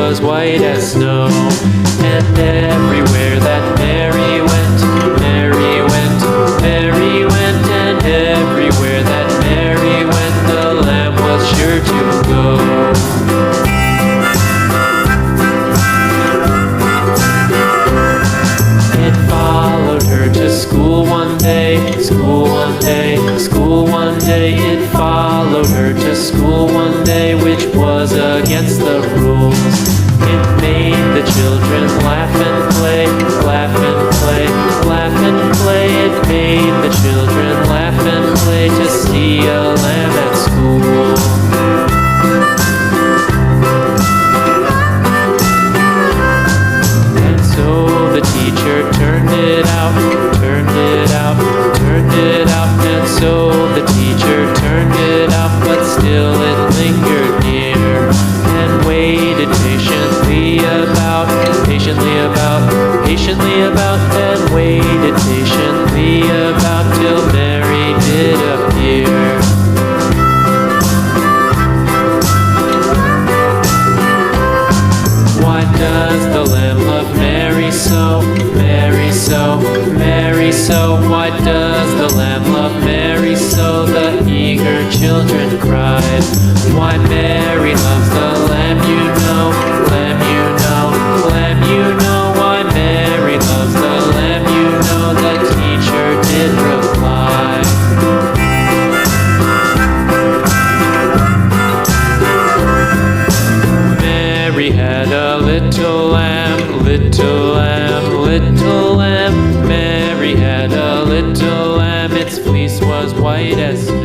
was white as snow. And everywhere that Mary went, Mary went, Mary went. And everywhere that Mary went, the lamb was sure to go. School one day, school one day, school one day. It followed her to school one day, which was against the rules. It made the children laugh and play, laugh and play, laugh and play. It made the children laugh and play to see a lamb at school. And so the teacher turned it out, turned it out, turned it out. And so the teacher turned it out, but still it lingered near, and waited patiently about, patiently about, patiently about, and waited patiently about till Mary did appear. Why does the Lamb love Mary so, Mary so, Mary so? Why does the Lamb love Mary so? The eager children cried. Why Mary loves the Lamb, you know, Lamb, you know, Lamb, you know. Why Mary loves the Lamb, you know, the teacher did reply. Mary had a little lamb, little lamb, little lamb. Mary had a little lamb, its fleece was white as snow.